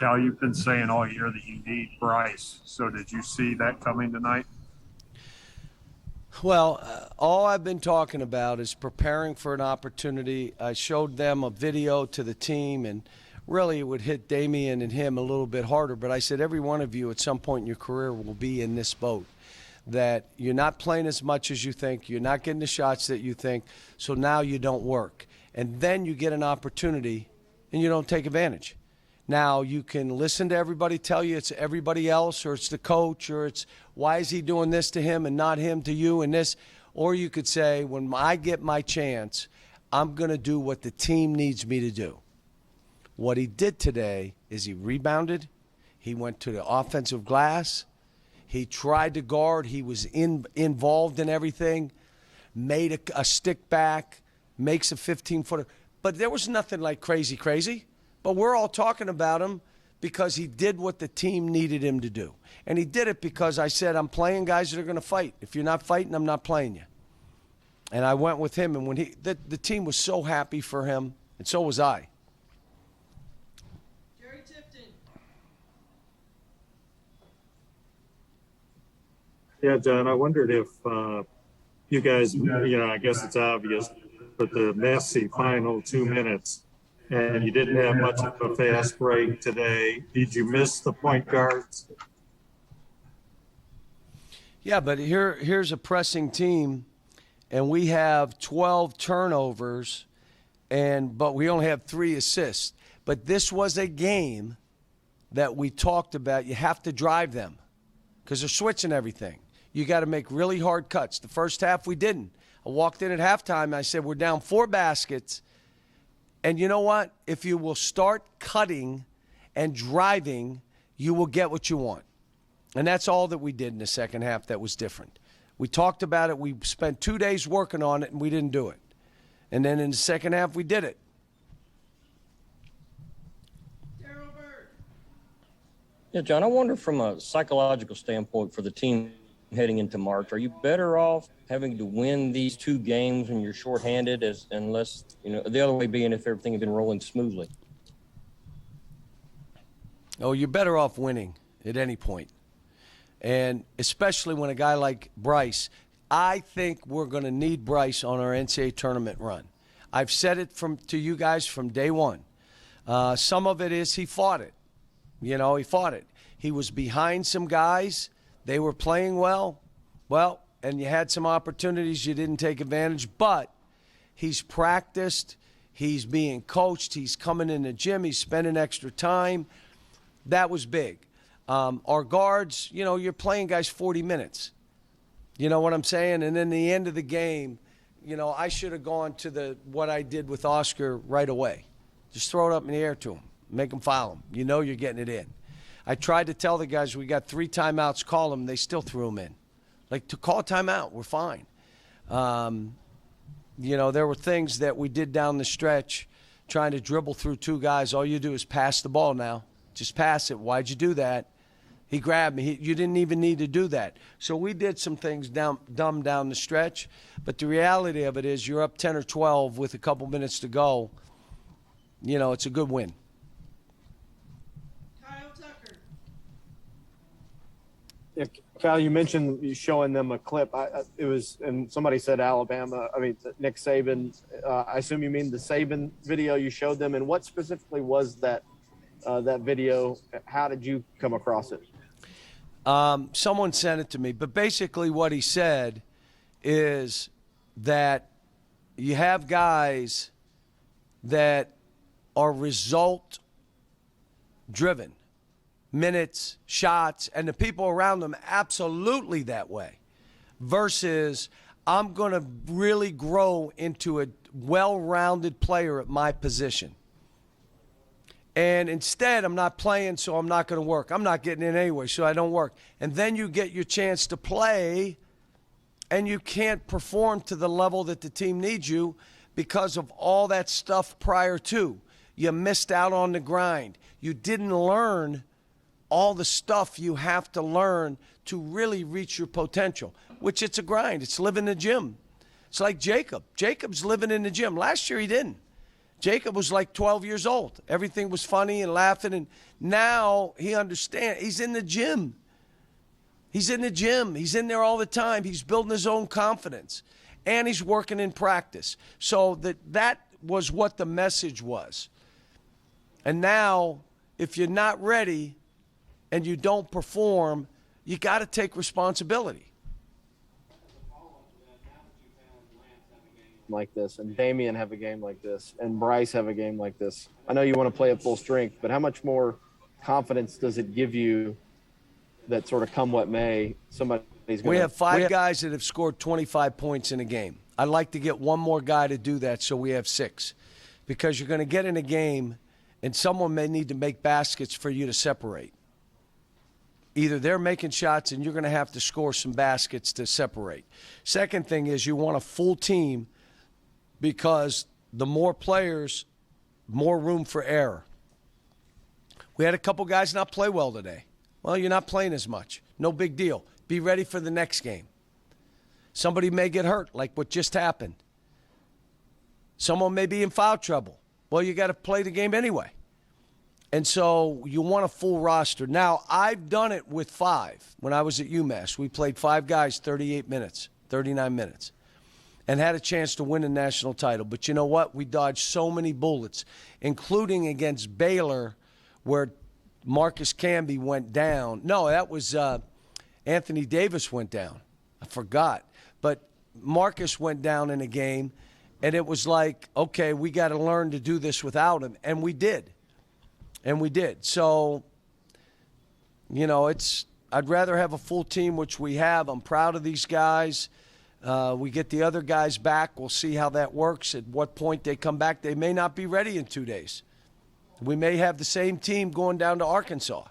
Cal, you've been saying all year that you need Bryce. So did you see that coming tonight? Well, all I've been talking about is preparing for an opportunity. I showed them a video to the team, and really it would hit Damian and him a little bit harder. But I said every one of you at some point in your career will be in this boat, that you're not playing as much as you think, you're not getting the shots that you think, so now you don't work. And then you get an opportunity, and you don't take advantage. Now, you can listen to everybody tell you it's everybody else, or it's the coach, or it's why is he doing this to him and not him to you and this. Or you could say, when I get my chance, I'm going to do what the team needs me to do. What he did today is he rebounded. He went to the offensive glass. He tried to guard. He was involved in everything, made a stick back, makes a 15-footer. But there was nothing like crazy. But we're all talking about him because he did what the team needed him to do. And he did it because I said, I'm playing guys that are going to fight. If you're not fighting, I'm not playing you. And I went with him, and when the team was so happy for him, and so was I. Jerry Tipton. Yeah, John, I wondered if you guys, I guess it's obvious, but the messy final 2 minutes, and you didn't have much of a fast break today. Did you miss the point guards? Yeah, but here's a pressing team, and we have 12 turnovers, but we only have 3 assists. But this was a game that we talked about. You have to drive them because they're switching everything. You got to make really hard cuts. The first half, we didn't. I walked in at halftime, and I said, we're down 4 baskets. And you know what? If you will start cutting and driving, you will get what you want. And that's all that we did in the second half that was different. We talked about it. We spent 2 days working on it, and we didn't do it. And then in the second half, we did it. Yeah, John, I wonder from a psychological standpoint for the team heading into March, are you better off having to win these 2 games when you're shorthanded unless, the other way being if everything had been rolling smoothly? Oh, you're better off winning at any point. And especially when a guy like Bryce, I think we're going to need Bryce on our NCAA tournament run. I've said it to you guys from day one. Some of it is he fought it. He fought it. He was behind some guys. They were playing well, and you had some opportunities you didn't take advantage, but he's practiced, he's being coached, he's coming in the gym, he's spending extra time. That was big. Our guards, you're playing guys 40 minutes. You know what I'm saying? And then the end of the game, I should have gone to what I did with Oscar right away. Just throw it up in the air to him, make him foul him. You're getting it in. I tried to tell the guys we got 3 timeouts, call them. They still threw them in. To call a timeout, we're fine. There were things that we did down the stretch trying to dribble through 2 guys. All you do is pass the ball now. Just pass it. Why'd you do that? He grabbed me. You didn't even need to do that. So we did some things dumb down the stretch. But the reality of it is you're up 10 or 12 with a couple minutes to go. It's a good win. Yeah, Cal, you mentioned you showing them a clip. And somebody said Alabama. Nick Saban. I assume you mean the Saban video you showed them. And what specifically was that video? How did you come across it? Someone sent it to me. But basically, what he said is that you have guys that are result driven. Minutes, shots, and the people around them absolutely that way. Versus, I'm going to really grow into a well-rounded player at my position. And instead, I'm not playing, so I'm not going to work. I'm not getting in anyway, so I don't work. And then you get your chance to play, and you can't perform to the level that the team needs you because of all that stuff prior to. You missed out on the grind. You didn't learn all the stuff you have to learn to really reach your potential, which it's a grind. It's living in the gym. It's like Jacob. Jacob's living in the gym. Last year he didn't. Jacob was like 12 years old. Everything was funny and laughing, and now he understands. He's in the gym. He's in the gym. He's in there all the time. He's building his own confidence, and he's working in practice. So that was what the message was. And now, if you're not ready and you don't perform, you got to take responsibility. Like this, and Damian have a game like this, and Bryce have a game like this. I know you want to play at full strength, but how much more confidence does it give you that sort of come what may, somebody's going to... We have five guys that have scored 25 points in a game. I'd like to get one more guy to do that so we have 6. Because you're going to get in a game and someone may need to make baskets for you to separate. Either they're making shots and you're going to have to score some baskets to separate. Second thing is you want a full team because the more players, more room for error. We had a couple guys not play well today. Well, you're not playing as much. No big deal. Be ready for the next game. Somebody may get hurt, like what just happened. Someone may be in foul trouble. Well, you got to play the game anyway. And so you want a full roster. Now, I've done it with 5. When I was at UMass, we played 5 guys 38 minutes, 39 minutes, and had a chance to win a national title. But you know what? We dodged so many bullets, including against Baylor, where Marcus Camby went down. No, that was Anthony Davis went down. I forgot. But Marcus went down in a game, and it was like, okay, we got to learn to do this without him. And we did. And we did. So, you know, I'd rather have a full team, which we have. I'm proud of these guys. We get the other guys back. We'll see how that works, at what point they come back. They may not be ready in 2 days. We may have the same team going down to Arkansas.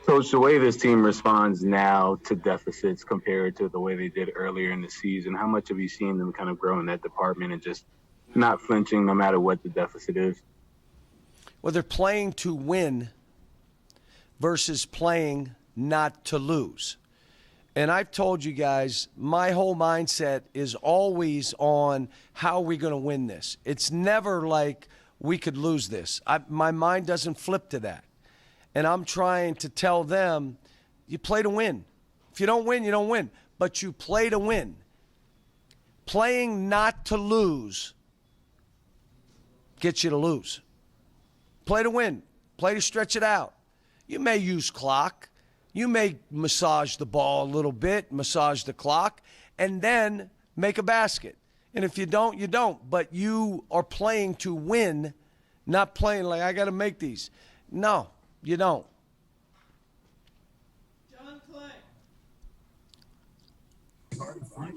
Coach, the way this team responds now to deficits compared to the way they did earlier in the season, how much have you seen them kind of grow in that department and just not flinching no matter what the deficit is? Well, they're playing to win versus playing not to lose. And I've told you guys, my whole mindset is always on how are we going to win this. It's never like we could lose this. My mind doesn't flip to that. And I'm trying to tell them, you play to win. If you don't win, you don't win. But you play to win. Playing not to lose gets you to lose. Play to win. Play to stretch it out. You may use clock. You may massage the ball a little bit, massage the clock, and then make a basket. And if you don't, you don't. But you are playing to win, not playing like, I got to make these. No, you don't.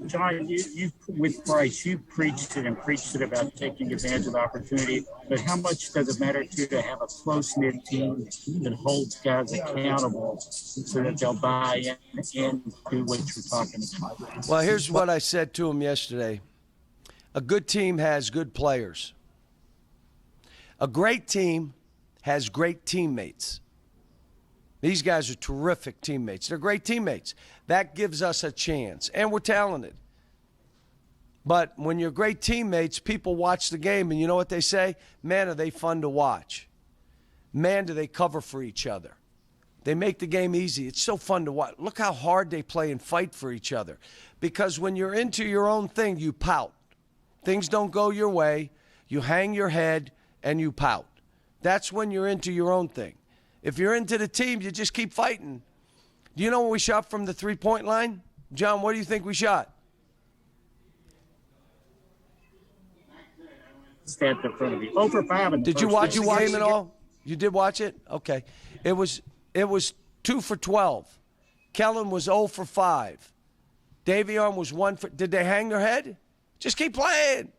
John, you with Bryce, you preached it and preached it about taking advantage of the opportunity. But how much does it matter to you to have a close-knit team that holds guys accountable so that they'll buy in and do what you're talking about? Well, here's what I said to him yesterday. A good team has good players. A great team has great teammates. These guys are terrific teammates. They're great teammates. That gives us a chance. And we're talented. But when you're great teammates, people watch the game, and you know what they say? Man, are they fun to watch. Man, do they cover for each other. They make the game easy. It's so fun to watch. Look how hard they play and fight for each other. Because when you're into your own thing, you pout. Things don't go your way. You hang your head, and you pout. That's when you're into your own thing. If you're into the team, you just keep fighting. Do you know when we shot from the three-point line? John, what do you think we shot? Stand in front of you. Over 5. Did you watch the game at all? You did watch it? Okay. It was 2 for 12. Kellen was 0 for 5. Davion was 1 for. Did they hang their head? Just keep playing.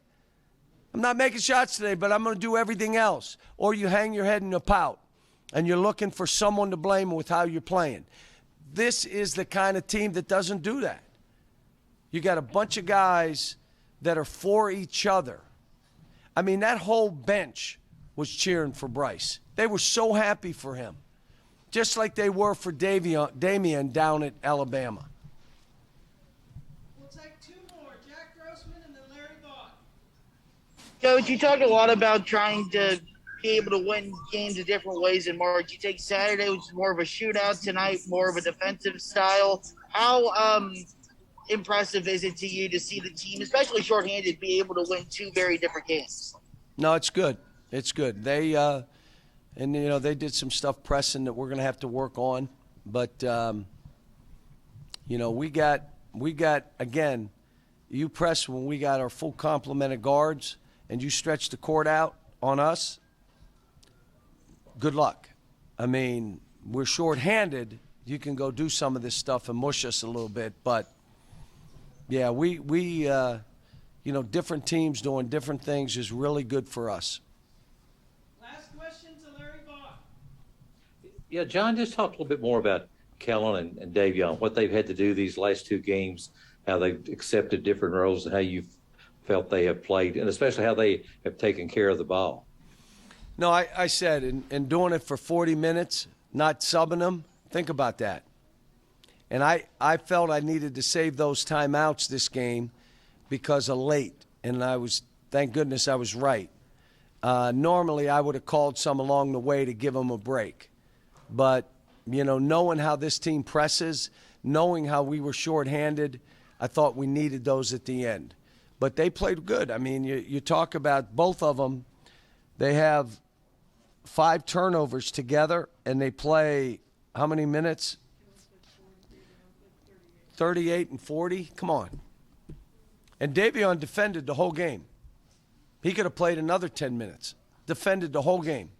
I'm not making shots today, but I'm going to do everything else. Or you hang your head in a pout, and you're looking for someone to blame with how you're playing. This is the kind of team that doesn't do that. You got a bunch of guys that are for each other. I mean, that whole bench was cheering for Bryce. They were so happy for him, just like they were for Damian down at Alabama. We'll take 2 more. Jack Coach, you talked a lot about trying to be able to win games in different ways in March. You take Saturday, which is more of a shootout, tonight more of a defensive style. How impressive is it to you to see the team, especially shorthanded, be able to win two very different games? No, it's good. It's good. They they did some stuff pressing that we're going to have to work on, but we got again. You press when we got our full complement of guards, and you stretch the court out on us. Good luck. I mean, we're shorthanded. You can go do some of this stuff and mush us a little bit, but yeah, we different teams doing different things is really good for us. Last question to Larry Bach. Yeah, John, just talk a little bit more about Kellen and Davion, what they've had to do these last two games, how they've accepted different roles, and how you felt they have played, and especially how they have taken care of the ball. No, I said, in doing it for 40 minutes, not subbing them, think about that. And I felt I needed to save those timeouts this game because of late, and thank goodness I was right. Normally I would have called some along the way to give them a break. But, knowing how this team presses, knowing how we were shorthanded, I thought we needed those at the end. But they played good. I mean, you talk about both of them. They have 5 turnovers together, and they play how many minutes? 38 and 40? Come on. And Davion defended the whole game. He could have played another 10 minutes. Defended the whole game.